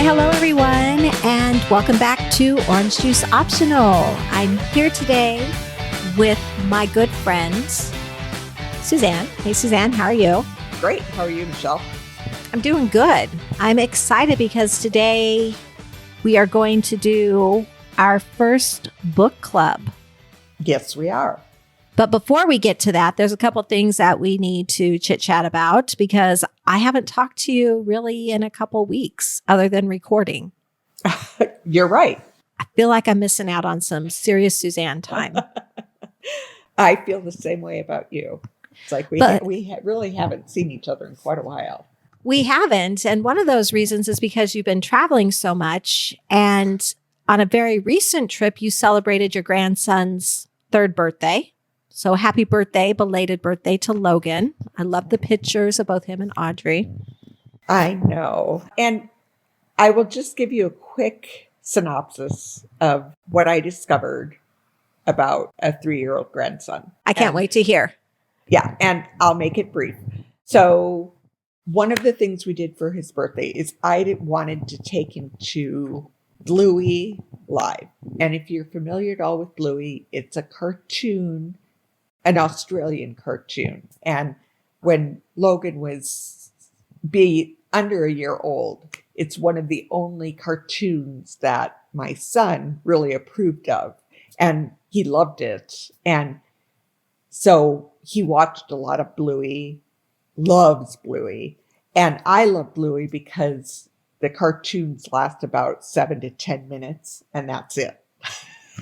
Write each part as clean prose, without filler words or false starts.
hello everyone, and welcome back to Orange Juice Optional. I'm here today with my good friend, Suzanne. Hey Suzanne, how are you? Great. How are you, Michelle? I'm doing good. I'm excited because today we are going to do our first book club. Yes, we are. But before we get to that, there's a couple things that we need to chit chat about because I haven't talked to you really in a couple weeks other than recording. You're right. I feel like I'm missing out on some serious Suzanne time. I feel the same way about you. It's like we really haven't seen each other in quite a while. We haven't. And one of those reasons is because you've been traveling so much. And on a very recent trip, you celebrated your grandson's 3rd birthday. So happy birthday, belated birthday to Logan. I love the pictures of both him and Audrey. I know. And I will just give you a quick synopsis of what I discovered about a 3-year-old grandson. I can't wait to hear. Yeah, and I'll make it brief. So one of the things we did for his birthday is I wanted to take him to Bluey Live. And if you're familiar at all with Bluey, it's a cartoon, an Australian cartoon. And when Logan was under a year old, it's one of the only cartoons that my son really approved of. And he loved it. And so he watched a lot of Bluey, loves Bluey. And I love Bluey because the cartoons last about 7 to 10 minutes and that's it.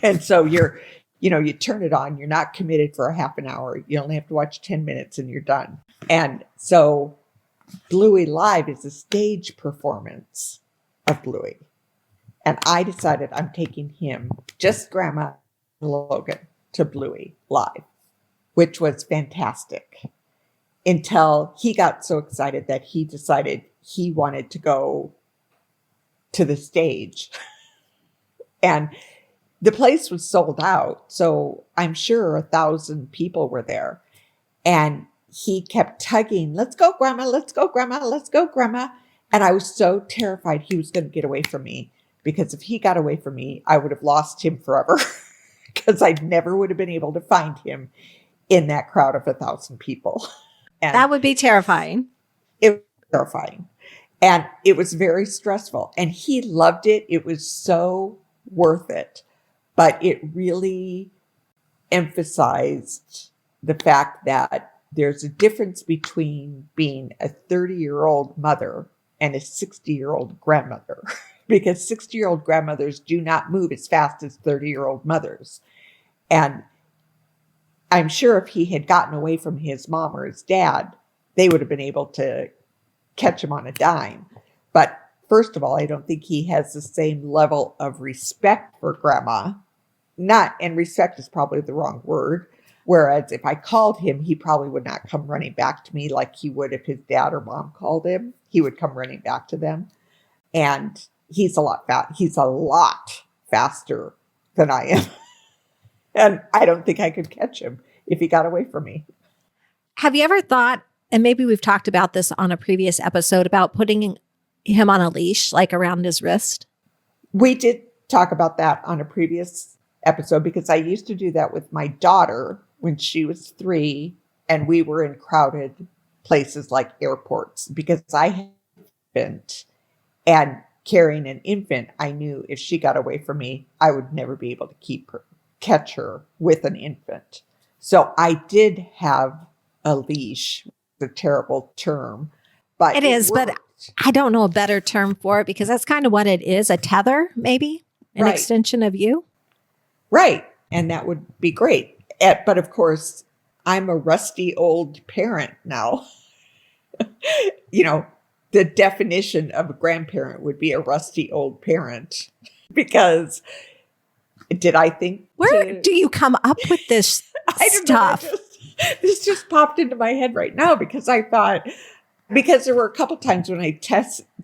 And so you turn it on, you're not committed for a half an hour. You only have to watch 10 minutes and you're done. And so Bluey Live is a stage performance of Bluey. And I decided I'm taking him, just Grandma and Logan, to Bluey Live, which was fantastic until he got so excited that he decided he wanted to go to the stage. And the place was sold out, so I'm sure 1,000 people were there. And he kept tugging, let's go, Grandma, let's go, Grandma, let's go, Grandma. And I was so terrified he was going to get away from me, because if he got away from me, I would have lost him forever, because I never would have been able to find him in that crowd of 1,000 people. And that would be terrifying. It was terrifying. And it was very stressful. And he loved it. It was so worth it. But it really emphasized the fact that there's a difference between being a 30-year-old mother and a 60-year-old grandmother, because 60-year-old grandmothers do not move as fast as 30-year-old mothers. And I'm sure if he had gotten away from his mom or his dad, they would have been able to catch him on a dime. But first of all, I don't think he has the same level of respect for Grandma. And respect is probably the wrong word. Whereas if I called him, he probably would not come running back to me like he would if his dad or mom called him. He would come running back to them. And he's a lot faster than I am. And I don't think I could catch him if he got away from me. Have you ever thought, and maybe we've talked about this on a previous episode, about putting him on a leash, like around his wrist? We did talk about that on a previous episode, because I used to do that with my daughter when she was 3 and we were in crowded places like airports, because I had an infant, and carrying an infant, I knew if she got away from me, I would never be able to catch her with an infant. So I did have a leash. It's a terrible term, but it is, but I don't know a better term for it, because that's kind of what it is. A tether, maybe an extension of you. Right. And that would be great. But of course, I'm a rusty old parent now. The definition of a grandparent would be a rusty old parent, because did I think... Where do you come up with this stuff? This just popped into my head right now, because I thought, because there were a couple times when I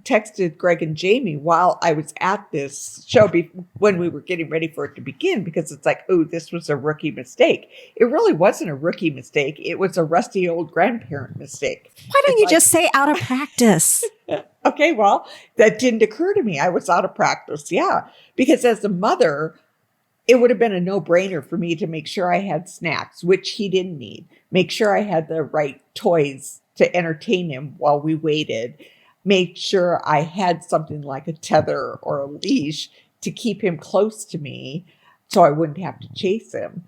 texted Greg and Jamie while I was at this show when we were getting ready for it to begin, because it's like, oh, this was a rookie mistake. It really wasn't a rookie mistake. It was a rusty old grandparent mistake. Why don't you just say out of practice? Okay, well, that didn't occur to me. I was out of practice. Yeah, because as a mother, it would have been a no-brainer for me to make sure I had snacks, which he didn't need. Make sure I had the right toys to entertain him while we waited. Make sure I had something like a tether or a leash to keep him close to me so I wouldn't have to chase him.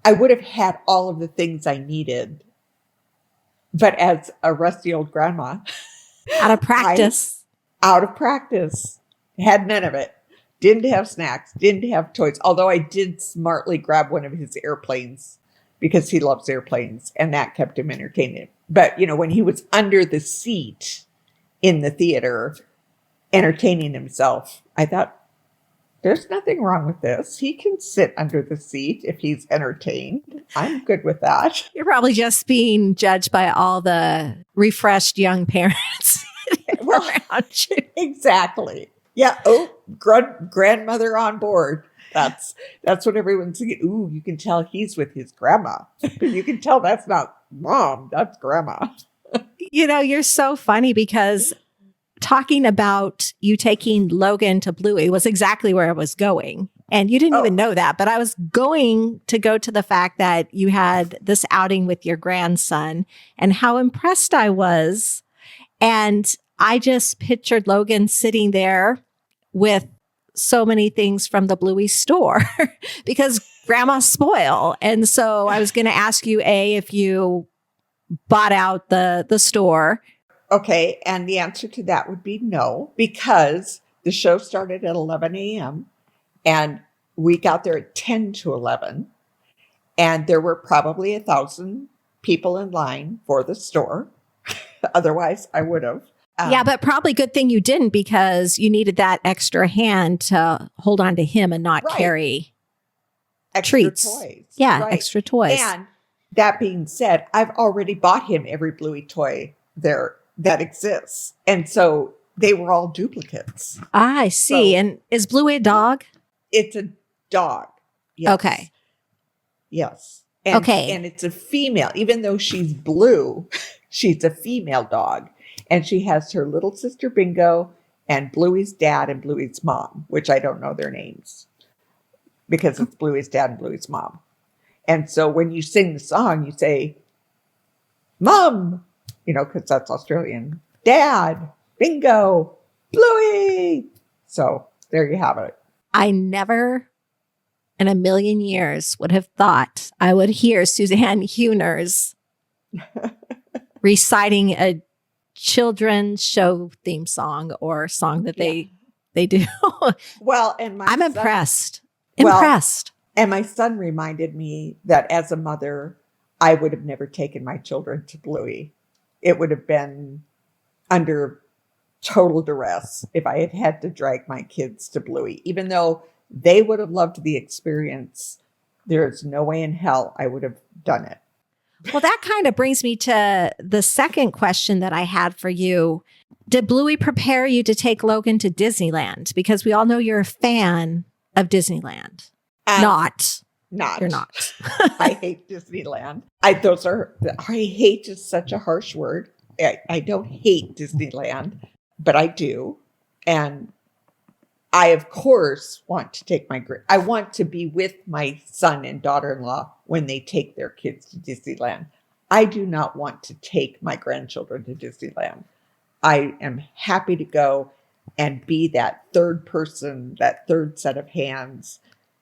I would have had all of the things I needed. But as a rusty old grandma, out of practice, had none of it. Didn't have snacks, didn't have toys. Although I did smartly grab one of his airplanes because he loves airplanes, and that kept him entertained. But, when he was under the seat in the theater entertaining himself, I thought, there's nothing wrong with this. He can sit under the seat if he's entertained. I'm good with that. You're probably just being judged by all the refreshed young parents around you. Exactly. Yeah. Oh, grandmother on board. That's what everyone's thinking. Ooh, you can tell he's with his grandma. You can tell that's not mom, that's grandma. You're so funny because talking about you taking Logan to Bluey was exactly where I was going. And you didn't even know that, but I was going to go to the fact that you had this outing with your grandson and how impressed I was. And I just pictured Logan sitting there with so many things from the Bluey store because grandma's spoil. And so I was going to ask you, if you bought out the store. Okay. And the answer to that would be no, because the show started at 11 a.m. and we got there at 10 to 11. And there were probably 1,000 people in line for the store. Otherwise, I would have. Yeah, but probably good thing you didn't, because you needed that extra hand to hold on to him and not carry extra treats. Toys. Yeah, extra toys. And that being said, I've already bought him every Bluey toy there that exists. And so they were all duplicates. I see. So, and is Bluey a dog? It's a dog. Yes. Okay. Yes. And, and it's a female. Even though she's blue, she's a female dog. And she has her little sister Bingo and Bluey's dad and Bluey's mom, which I don't know their names because it's Bluey's dad and Bluey's mom. And so when you sing the song, you say, Mom, because that's Australian. Dad, Bingo, Bluey. So there you have it. I never in a million years would have thought I would hear Suzanne Huners reciting a children's show theme song or song that they do. Well, and I'm impressed. Impressed. And my son reminded me that as a mother, I would have never taken my children to Bluey. It would have been under total duress if I had had to drag my kids to Bluey. Even though they would have loved the experience, there's no way in hell I would have done it. Well, that kind of brings me to the second question that I had for you. Did Bluey prepare you to take Logan to Disneyland? Because we all know you're a fan of Disneyland. Not. You're not. I hate Disneyland. Hate is such a harsh word. I don't hate Disneyland, but I do. And I, of course, want to take I want to be with my son and daughter-in-law when they take their kids to Disneyland. I do not want to take my grandchildren to Disneyland. I am happy to go and be that third person, that third set of hands,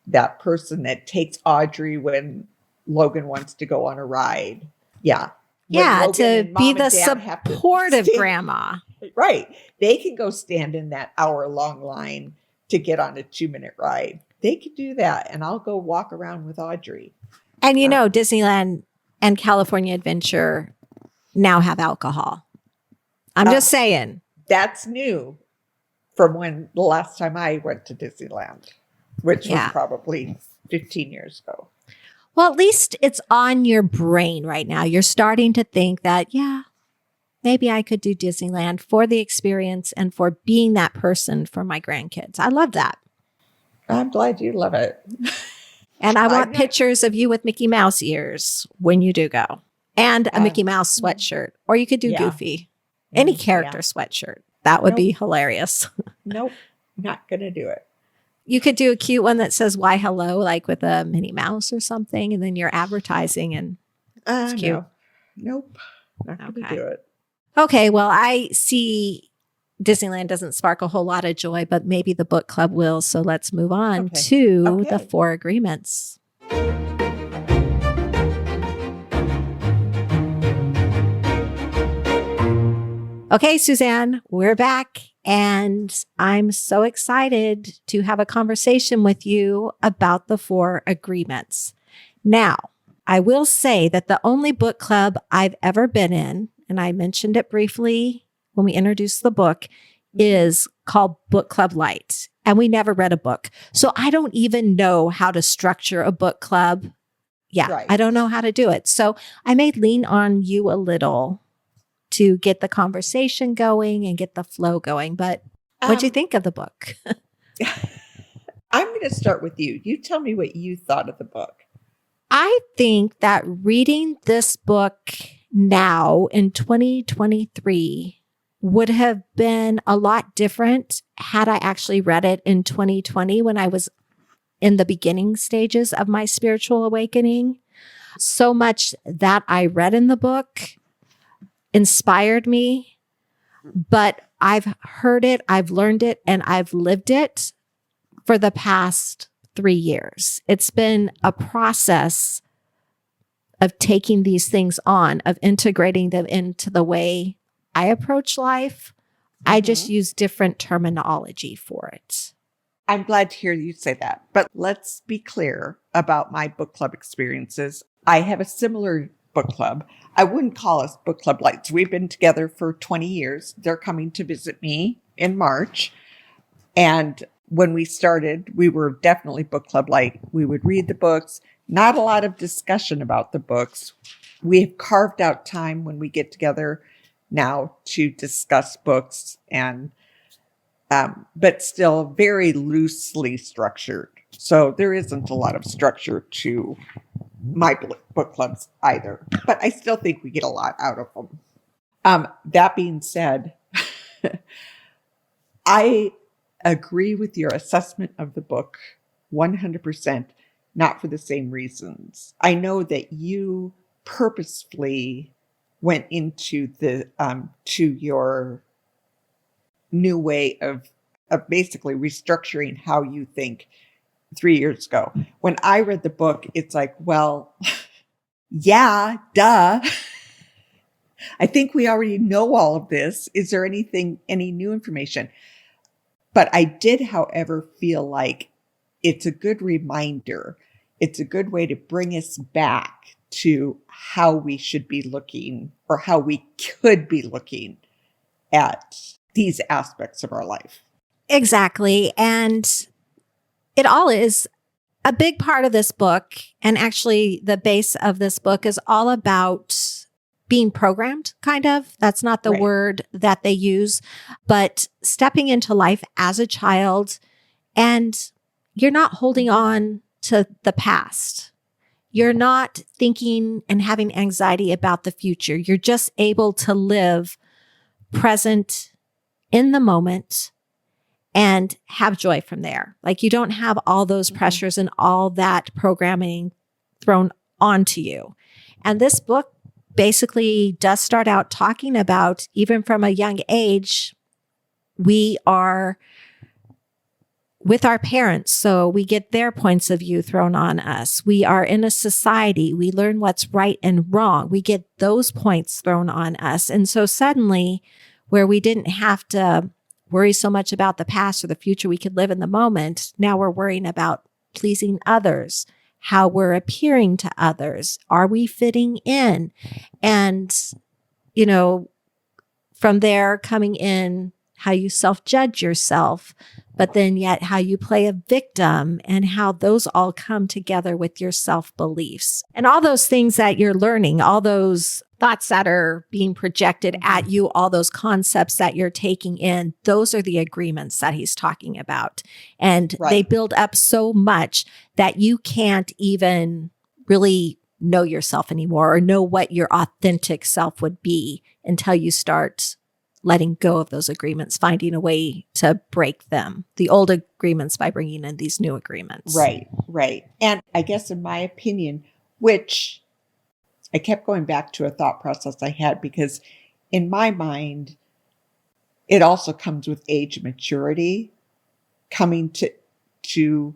that person that takes Audrey when Logan wants to go on a ride. Yeah. Yeah, to be the supportive grandma. Right. They can go stand in that hour-long line to get on a 2-minute ride. They could do that, and I'll go walk around with Audrey. And Disneyland and California Adventure now have alcohol. I'm just saying. That's new from when the last time I went to Disneyland, which was probably 15 years ago. Well, at least it's on your brain right now. You're starting to think that, maybe I could do Disneyland for the experience and for being that person for my grandkids. I love that. I'm glad you love it. And I want pictures of you with Mickey Mouse ears when you do go, and a Mickey Mouse sweatshirt. Or you could do Goofy, any character sweatshirt. That would be hilarious. Nope, not going to do it. You could do a cute one that says "Why Hello," like with a Minnie Mouse or something, and then you're advertising, and it's cute. No. Nope, not going to do it. Okay, well, I see Disneyland doesn't spark a whole lot of joy, but maybe the book club will. So let's move on to the 4 agreements. Okay, Suzanne, we're back. And I'm so excited to have a conversation with you about the 4 agreements. Now, I will say that the only book club I've ever been in, and I mentioned it briefly when we introduced the book, is called Book Club Light. And we never read a book. So I don't even know how to structure a book club. I don't know how to do it. So I may lean on you a little to get the conversation going and get the flow going. But what'd you think of the book? I'm going to start with you. You tell me what you thought of the book. I think that reading this book now in 2023 would have been a lot different had I actually read it in 2020 when I was in the beginning stages of my spiritual awakening. So much that I read in the book inspired me, but I've heard it, I've learned it, and I've lived it for the past 3 years. It's been a process of taking these things on, of integrating them into the way I approach life. I just use different terminology for it. I'm glad to hear you say that. But let's be clear about my book club experiences. I have a similar book club. I wouldn't call us Book Club Lights. We've been together for 20 years. They're coming to visit me in March. And when we started, we were definitely Book Club Light. We would read the books, not a lot of discussion about the books. We have carved out time when we get together now to discuss books, and but still very loosely structured. So there isn't a lot of structure to my book clubs either, but I still think we get a lot out of them. That being said, I agree with your assessment of the book 100%, not for the same reasons. I know that you purposefully went into the to your new way of basically restructuring how you think 3 years ago. When I read the book, it's like, well, yeah, duh. I think we already know all of this. Is there any new information? But I did, however, feel like it's a good reminder. It's a good way to bring us back to how we should be looking, or how we could be looking at these aspects of our life. Exactly. And it all is a big part of this book. And actually, the base of this book is all about being programmed, kind of. That's not the word that they use, but stepping into life as a child. And you're not holding on to the past. You're not thinking and having anxiety about the future. You're just able to live present in the moment and have joy from there. Like, you don't have all those pressures and all that programming thrown onto you. And this book basically does start out talking about, even from a young age, we are with our parents, so we get their points of view thrown on us. We are in a society. We learn what's right and wrong. We get those points thrown on us. And so suddenly, where we didn't have to worry so much about the past or the future, we could live in the moment. Now we're worrying about pleasing others, how we're appearing to others. Are we fitting in? And, from there coming in, how you self-judge yourself, but then yet how you play a victim and how those all come together with your self-beliefs and all those things that you're learning, all those thoughts that are being projected at you, all those concepts that you're taking in. Those are the agreements that he's talking about. And they build up so much that you can't even really know yourself anymore or know what your authentic self would be until you start letting go of those agreements, finding a way to break them, the old agreements by bringing in these new agreements. Right. And I guess in my opinion, which I kept going back to a thought process I had because in my mind, it also comes with age and maturity, coming to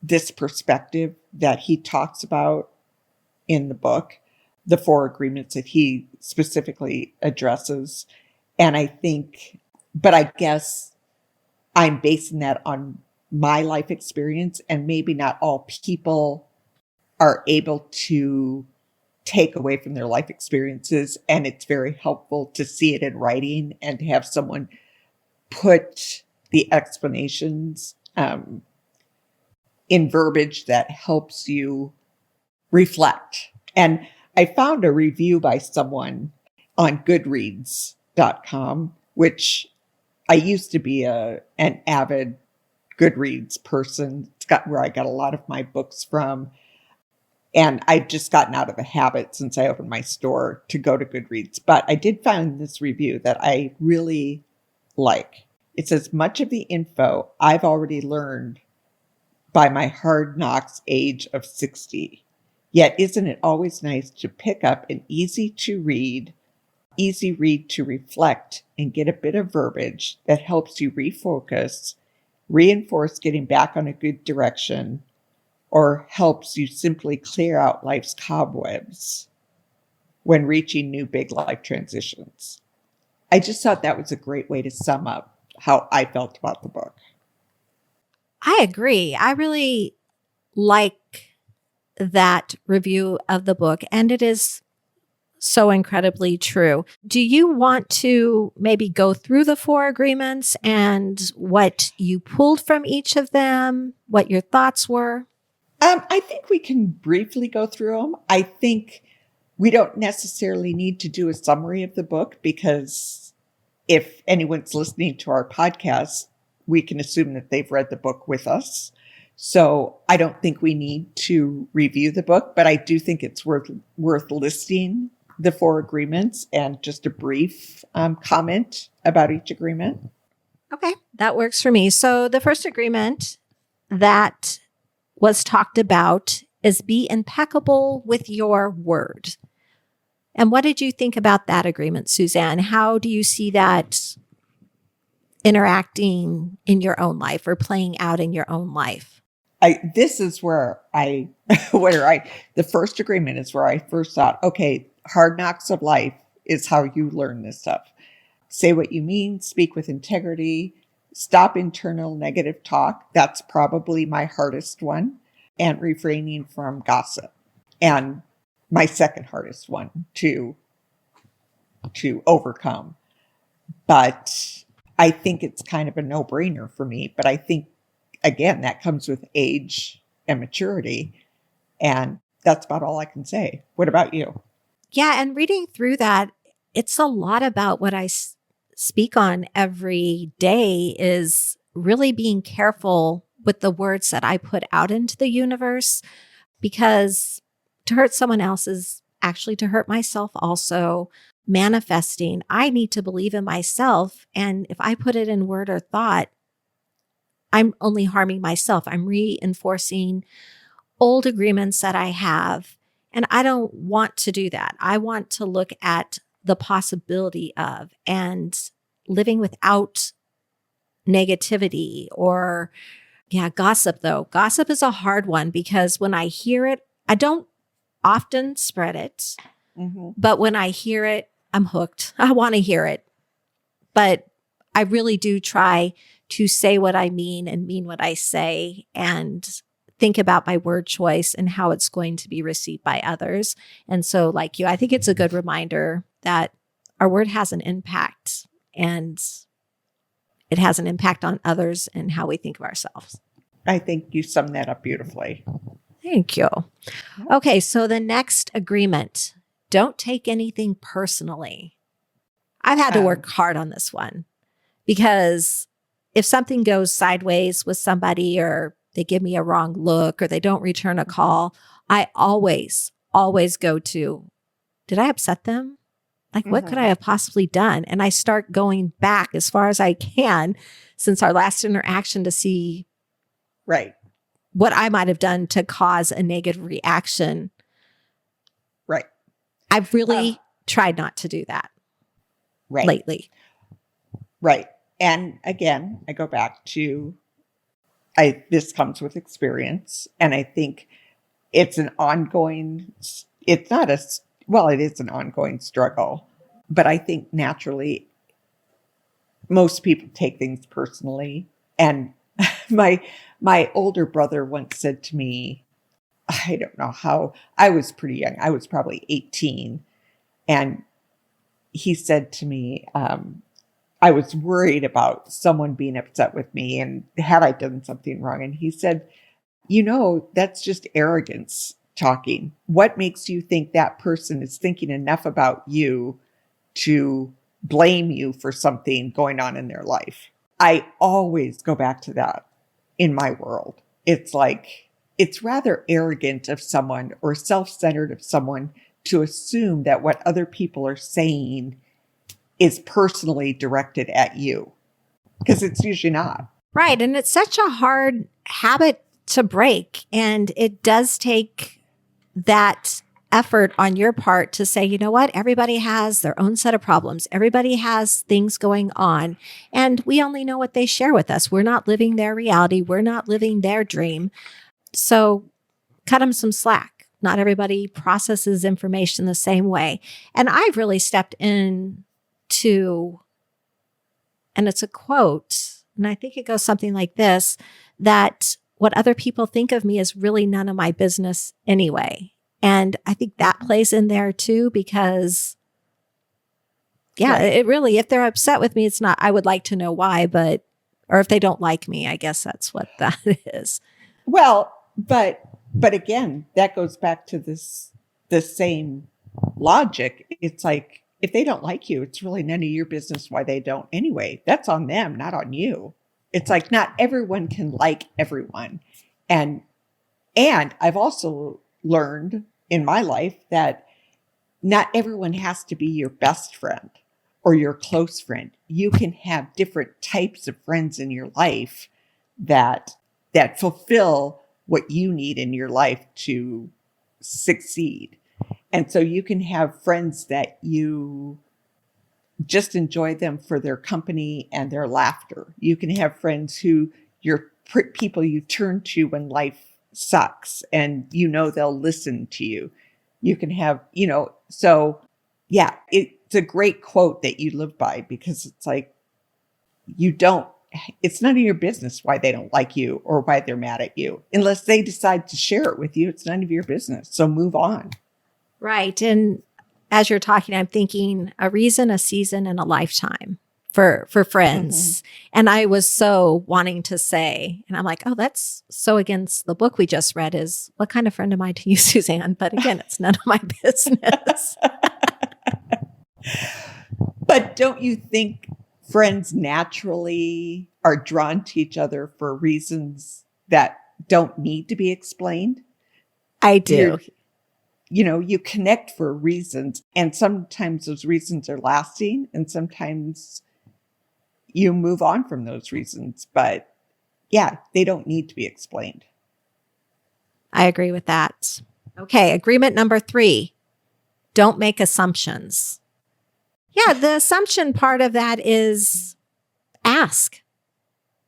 this perspective that he talks about in the book, the 4 agreements that he specifically addresses. And I think, but I guess I'm basing that on my life experience, and maybe not all people are able to take away from their life experiences. And it's very helpful to see it in writing and to have someone put the explanations in verbiage that helps you reflect. And I found a review by someone on Goodreads.com, which I used to be an avid Goodreads person. It's where I got a lot of my books from. And I've just gotten out of the habit since I opened my store to go to Goodreads. But I did find this review that I really like. It says, much of the info I've already learned by my hard knocks age of 60. Yet isn't it always nice to pick up an easy read to reflect and get a bit of verbiage that helps you refocus, reinforce getting back on a good direction, or helps you simply clear out life's cobwebs when reaching new big life transitions. I just thought that was a great way to sum up how I felt about the book. I agree. I really like that review of the book, and it is so incredibly true. Do you want to maybe go through the 4 agreements and what you pulled from each of them, what your thoughts were? I think we can briefly go through them. I think we don't necessarily need to do a summary of the book because if anyone's listening to our podcast, we can assume that they've read the book with us. So I don't think we need to review the book, but I do think it's worth listing the 4 agreements and just a brief comment about each agreement. Okay, that works for me. So the first agreement that was talked about is be impeccable with your word. And what did you think about that agreement, Suzanne? How do you see that interacting in your own life or playing out in your own life? This is where the first agreement is where I first thought, okay, hard knocks of life is how you learn this stuff. Say what you mean, speak with integrity, stop internal negative talk. That's probably my hardest one. And refraining from gossip. And my second hardest one to overcome. But I think it's kind of a no-brainer for me. But I think, again, that comes with age and maturity. And that's about all I can say. What about you? Yeah, and reading through that, it's a lot about what I speak on every day is really being careful with the words that I put out into the universe, because to hurt someone else is actually to hurt myself also. Manifesting, I need to believe in myself. And if I put it in word or thought, I'm only harming myself. I'm reinforcing old agreements that I have. And I don't want to do that. I want to look at the possibility of and living without negativity or gossip though. Gossip is a hard one because when I hear it, I don't often spread it, but when I hear it, I'm hooked. I want to hear it, but I really do try to say what I mean and mean what I say and think about my word choice and how it's going to be received by others. And so like you, I think it's a good reminder that our word has an impact and it has an impact on others and how we think of ourselves. I think you summed that up beautifully. Thank you. Okay, so the next agreement, don't take anything personally. I've had to work hard on this one because if something goes sideways with somebody or they give me a wrong look or they don't return a call, I always go to, did I upset them? Like, what could I have possibly done? And I start going back as far as I can since our last interaction to see what I might have done to cause a negative reaction. Right. I've really tried not to do that lately. Right. And again, I go back to, this comes with experience. And I think it's an ongoing, it is an ongoing struggle. But I think naturally, most people take things personally. And my older brother once said to me, I don't know how, I was pretty young. I was probably 18. And he said to me, I was worried about someone being upset with me and had I done something wrong. And he said, that's just arrogance talking. What makes you think that person is thinking enough about you to blame you for something going on in their life? I always go back to that in my world. It's like, it's rather arrogant of someone or self-centered of someone to assume that what other people are saying is personally directed at you, because it's usually not. Right. And it's such a hard habit to break. And it does take that effort on your part to say, you know what? Everybody has their own set of problems. Everybody has things going on. And we only know what they share with us. We're not living their reality. We're not living their dream. So cut them some slack. Not everybody processes information the same way. And I've really stepped in to, and it's a quote, and I think it goes something like this, that what other people think of me is really none of my business anyway. And I think that plays in there too, because it really, if they're upset with me, it's not, I would like to know why, or if they don't like me, I guess that's what that is. Well, but again, that goes back to the same logic. It's like, if they don't like you, it's really none of your business why they don't anyway. That's on them, not on you. It's like not everyone can like everyone. And I've also learned in my life that not everyone has to be your best friend or your close friend. You can have different types of friends in your life that fulfill what you need in your life to succeed. And so you can have friends that you just enjoy them for their company and their laughter. You can have friends who people you turn to when life sucks and they'll listen to you. You can have, so yeah, it's a great quote that you live by, because it's like, it's none of your business why they don't like you or why they're mad at you. Unless they decide to share it with you, it's none of your business. So move on. Right. And as you're talking, I'm thinking a reason, a season, and a lifetime for friends. And I was so wanting to say, and I'm like, oh, that's so against the book we just read, is what kind of friend am I to you, Suzanne? But again, it's none of my business. But don't you think friends naturally are drawn to each other for reasons that don't need to be explained? I do. You connect for reasons, and sometimes those reasons are lasting, and sometimes you move on from those reasons. But yeah, they don't need to be explained. I agree with that. Okay, agreement number 3, don't make assumptions. Yeah, the assumption part of that is ask.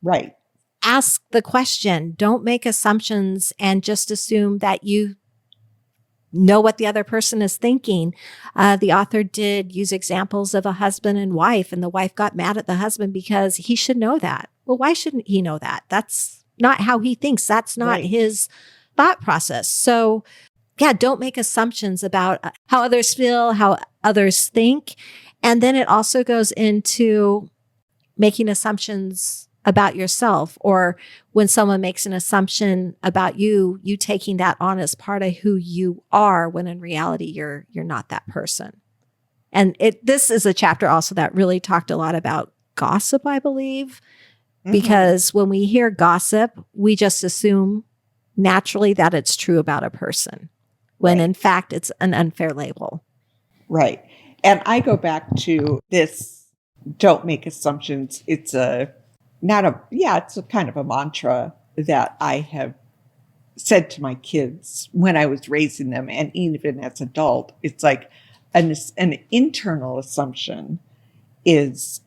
Right. Ask the question. Don't make assumptions and just assume that you know what the other person is thinking. The author did use examples of a husband and wife, and the wife got mad at the husband because he should know that. Well, why shouldn't he know that? That's not how he thinks. That's not his thought process. So yeah, don't make assumptions about how others feel, how others think. And then it also goes into making assumptions about yourself, or when someone makes an assumption about you, you taking that on as part of who you are, when in reality you're not that person. And this is a chapter also that really talked a lot about gossip, I believe, because when we hear gossip, we just assume naturally that it's true about a person, when in fact it's an unfair label. Right. And I go back to this, don't make assumptions. It's a kind of a mantra that I have said to my kids when I was raising them, and even as an adult. It's like an internal assumption is,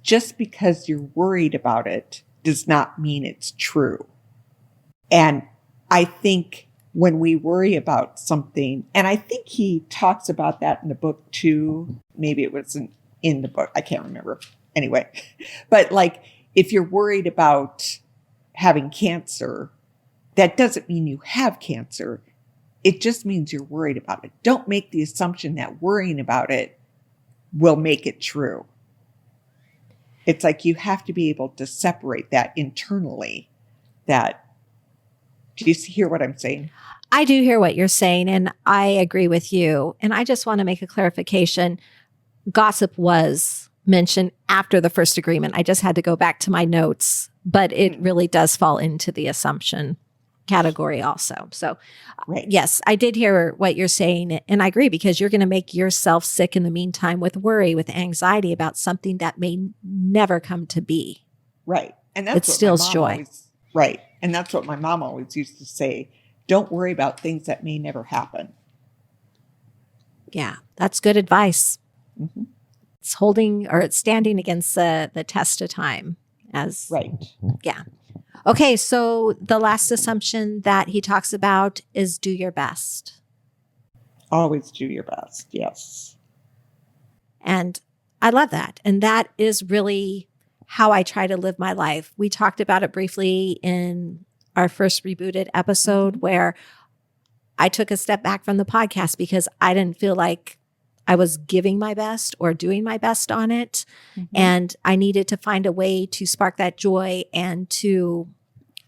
just because you're worried about it does not mean it's true. And I think when we worry about something, and I think he talks about that in the book too, maybe it wasn't in the book, I can't remember. Anyway, but like, if you're worried about having cancer, that doesn't mean you have cancer. It just means you're worried about it. Don't make the assumption that worrying about it will make it true. It's like you have to be able to separate that internally. Do you hear what I'm saying? I do hear what you're saying, and I agree with you. And I just want to make a clarification. Gossip was mentioned after the first agreement. I just had to go back to my notes, but it really does fall into the assumption category also. So yes, I did hear what you're saying, and I agree, because you're going to make yourself sick in the meantime with worry, with anxiety about something that may never come to be. Right. And that's it steals joy. Right. And that's what my mom always used to say. Don't worry about things that may never happen. Yeah, that's good advice. Mm-hmm. It's standing against the test of time. Yeah. Okay, so the last assumption that he talks about is do your best. Always do your best, yes. And I love that. And that is really how I try to live my life. We talked about it briefly in our first rebooted episode, where I took a step back from the podcast because I didn't feel like I was giving my best or doing my best on it. And I needed to find a way to spark that joy and to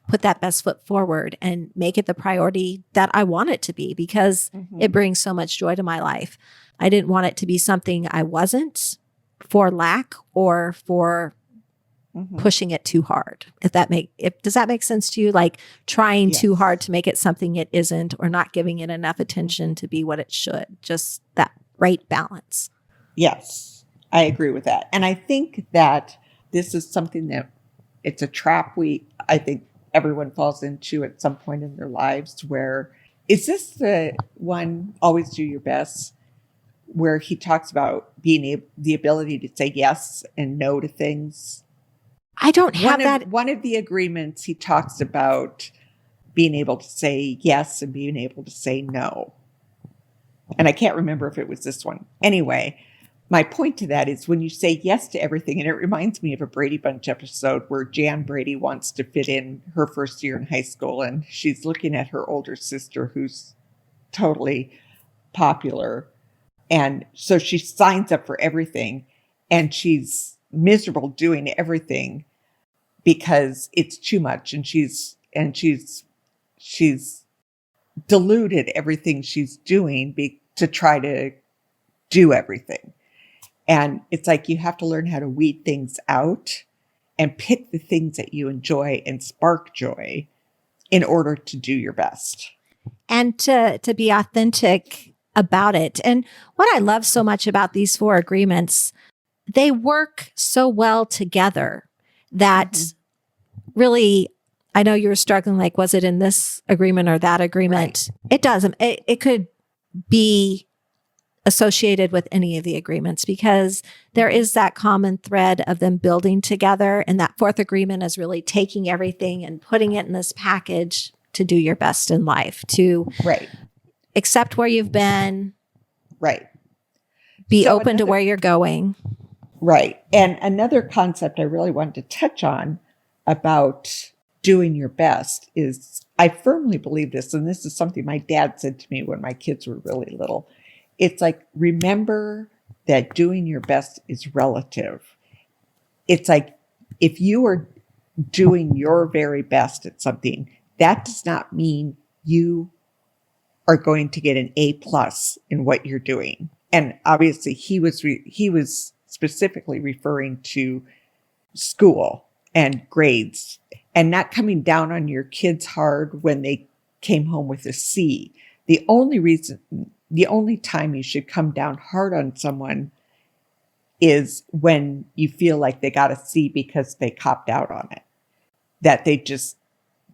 put that best foot forward and make it the priority that I want it to be, because it brings so much joy to my life. I didn't want it to be something I wasn't, for lack or for pushing it too hard. Does that make sense to you? Like trying too hard to make it something it isn't, or not giving it enough attention to be what it should. Just that right balance. Yes, I agree with that. And I think that this is something that it's a trap I think everyone falls into at some point in their lives, where is this the one, always do your best, where he talks about the ability to say yes and no to things. I don't have that. One of the agreements, he talks about being able to say yes and being able to say no. And I can't remember if it was this one. Anyway, my point to that is when you say yes to everything, and it reminds me of a Brady Bunch episode where Jan Brady wants to fit in her first year in high school, and she's looking at her older sister who's totally popular. And so she signs up for everything, and she's miserable doing everything because it's too much, and she's diluted everything she's doing to try to do everything. And it's like you have to learn how to weed things out and pick the things that you enjoy and spark joy in order to do your best. And to be authentic about it. And what I love so much about these 4 agreements, they work so well together that really, I know you were struggling, like, was it in this agreement or that agreement? Right. It doesn't. It could be associated with any of the agreements, because there is that common thread of them building together. And that 4th agreement is really taking everything and putting it in this package to do your best in life, to accept where you've been, be open to where you're going. Right. And another concept I really wanted to touch on about doing your best is, I firmly believe this, and this is something my dad said to me when my kids were really little. It's like, remember that doing your best is relative. It's like if you are doing your very best at something, that does not mean you are going to get an A plus in what you're doing. And obviously he was specifically referring to school and grades and not coming down on your kids hard when they came home with a C. The only time you should come down hard on someone is when you feel like they got a C because they copped out on it, that they just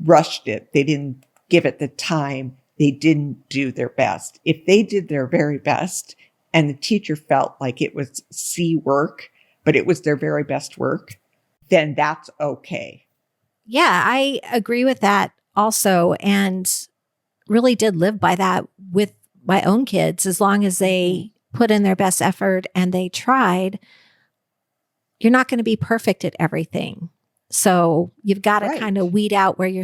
rushed it. They didn't give it the time. They didn't do their best. If they did their very best and the teacher felt like it was C work, but it was their very best work, then that's okay. Yeah, I agree with that also, and really did live by that with my own kids. As long as they put in their best effort and they tried, you're not going to be perfect at everything. So you've got to kind of weed out where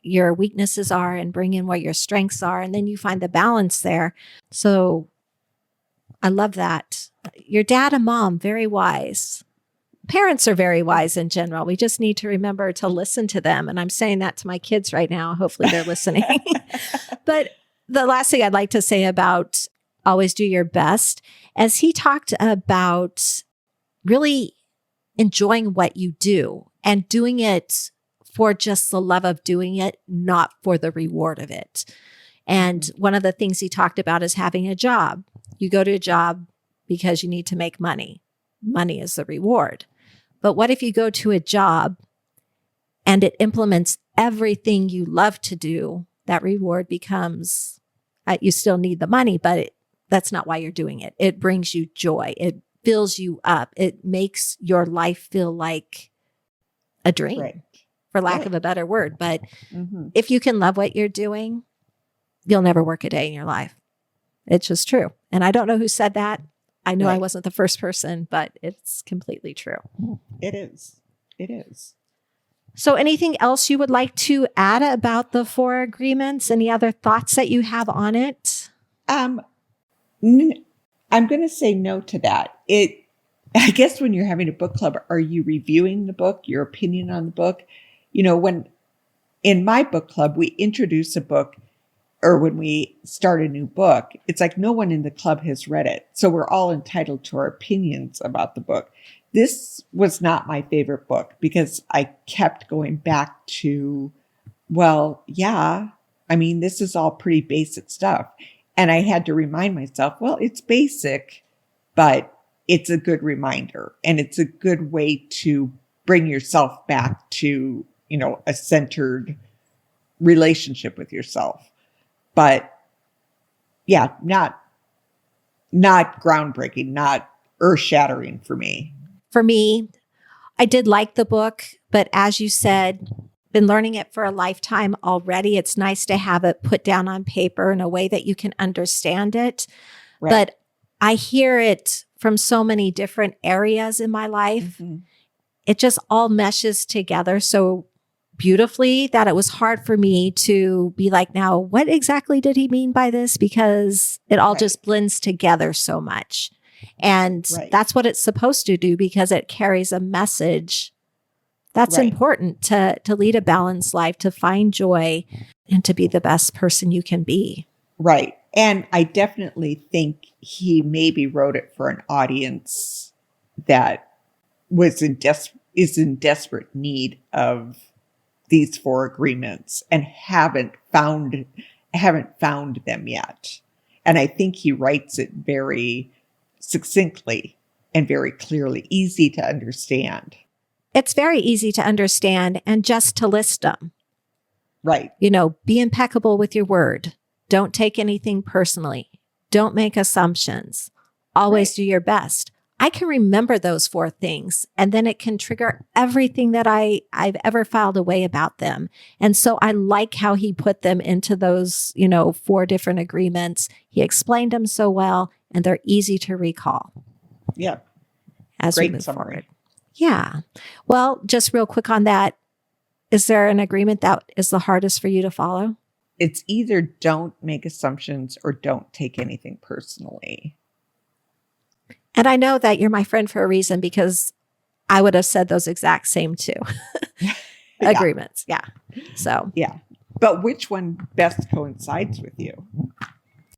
your weaknesses are and bring in what your strengths are. And then you find the balance there. So I love that. Your dad and mom, very wise. Parents are very wise in general. We just need to remember to listen to them. And I'm saying that to my kids right now. Hopefully they're listening. But the last thing I'd like to say about always do your best, as he talked about really enjoying what you do and doing it for just the love of doing it, not for the reward of it. And one of the things he talked about is having a job. You go to a job because you need to make money. Money is the reward. But what if you go to a job and it implements everything you love to do? That reward becomes, you still need the money, but that's not why you're doing it. It brings you joy. It fills you up. It makes your life feel like a dream, for lack of a better word. But if you can love what you're doing, you'll never work a day in your life. It's just true. And I don't know who said that. I know I wasn't the first person, but it's completely true. It is. It is. So anything else you would like to add about the 4 agreements? Any other thoughts that you have on it? I'm going to say no to that. I guess when you're having a book club, are you reviewing the book, your opinion on the book? You know, when in my book club, we introduce a book, or when we start a new book, it's like no one in the club has read it. So we're all entitled to our opinions about the book. This was not my favorite book because I kept going back to, well, yeah, I mean, this is all pretty basic stuff. And I had to remind myself, well, it's basic, but it's a good reminder. And it's a good way to bring yourself back to, you know, a centered relationship with yourself. But yeah, not groundbreaking, not earth-shattering for me. For me, I did like the book, but as you said, been learning it for a lifetime already. It's nice to have it put down on paper in a way that you can understand it. Right. But I hear it from so many different areas in my life. It just all meshes together so beautifully that it was hard for me to be like, now, what exactly did he mean by this? Because it all just blends together so much. And that's what it's supposed to do because it carries a message that's important to lead a balanced life, to find joy, and to be the best person you can be. Right. And I definitely think he maybe wrote it for an audience that was is in desperate need of these 4 agreements and haven't found them yet. And I think he writes it very succinctly and very clearly, easy to understand. It's very easy to understand and just to list them. Right. You know, be impeccable with your word. Don't take anything personally. Don't make assumptions. Always do your best. I can remember those 4 things, and then it can trigger everything that I've ever filed away about them. And so I like how he put them into those, 4 different agreements. He explained them so well, and they're easy to recall. Yeah. As we move forward. Yeah. Well, just real quick on that, is there an agreement that is the hardest for you to follow? It's either don't make assumptions or don't take anything personally. And I know that you're my friend for a reason because I would have said those exact same two agreements. Yeah. So, yeah. But which one best coincides with you?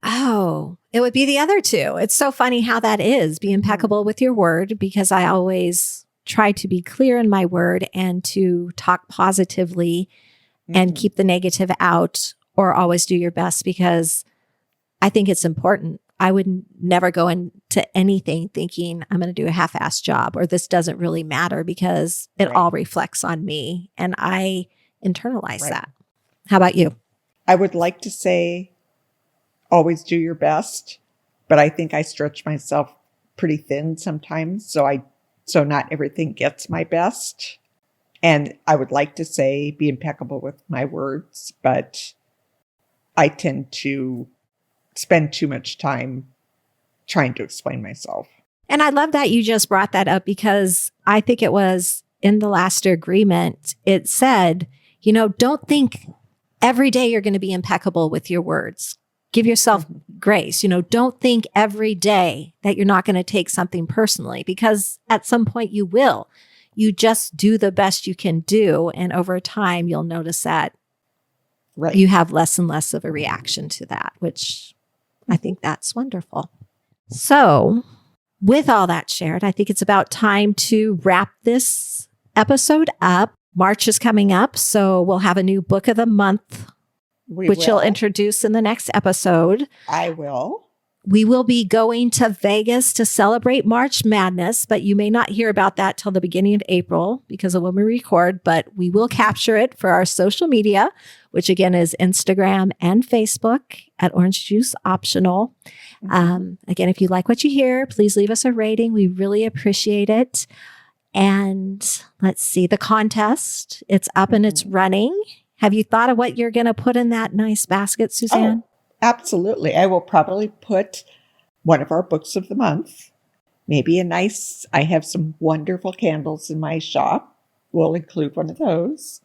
oh, it would be the other two. It's so funny how that is. Be impeccable with your word, because I always try to be clear in my word and to talk positively and keep the negative out, or always do your best, because I think it's important. I would never go into anything thinking I'm going to do a half-assed job or this doesn't really matter, because it all reflects on me and I internalize that. How about you? I would like to say always do your best, but I think I stretch myself pretty thin sometimes. So not everything gets my best. And I would like to say be impeccable with my words, but I tend to spend too much time trying to explain myself. And I love that you just brought that up, because I think it was in the last agreement, it said, don't think every day you're going to be impeccable with your words. Give yourself grace. Don't think every day that you're not going to take something personally, because at some point you will. You just do the best you can do. And over time, you'll notice that you have less and less of a reaction to that, which I think that's wonderful. So with all that shared, I think it's about time to wrap this episode up. March is coming up, so we'll have a new book of the month, which you'll introduce in the next episode. I will. We will be going to Vegas to celebrate March Madness, but you may not hear about that till the beginning of April because of when we record, but we will capture it for our social media, which again is Instagram and Facebook at Orange Juice Optional. Again, if you like what you hear, please leave us a rating. We really appreciate it. And let's see, the contest, it's up and it's running. Have you thought of what you're going to put in that nice basket, Suzanne? Oh, absolutely. I will probably put one of our books of the month, maybe I have some wonderful candles in my shop. We'll include one of those,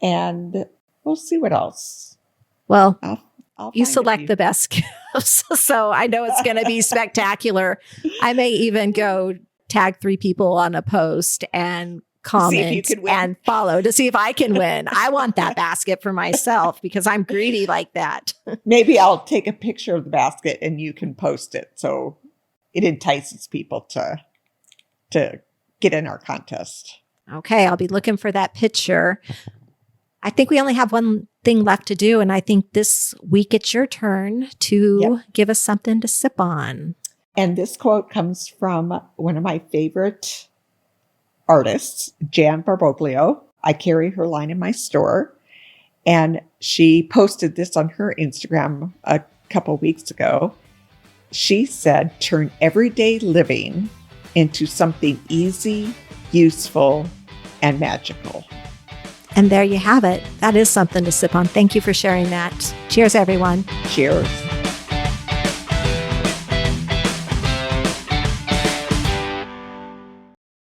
and we'll see what else. Well, I'll you select the best gifts, so I know it's going to be spectacular. I may even go tag 3 people on a post and comment and follow to see if I can win. I want that basket for myself because I'm greedy like that. Maybe I'll take a picture of the basket and you can post it so it entices people to get in our contest. Okay, I'll be looking for that picture. I think we only have one thing left to do, and I think this week it's your turn to give us something to sip on. And this quote comes from one of my favorite artists, Jan Barboglio. I carry her line in my store. And she posted this on her Instagram a couple weeks ago. She said, turn everyday living into something easy, useful, and magical. And there you have it. That is something to sip on. Thank you for sharing that. Cheers, everyone. Cheers.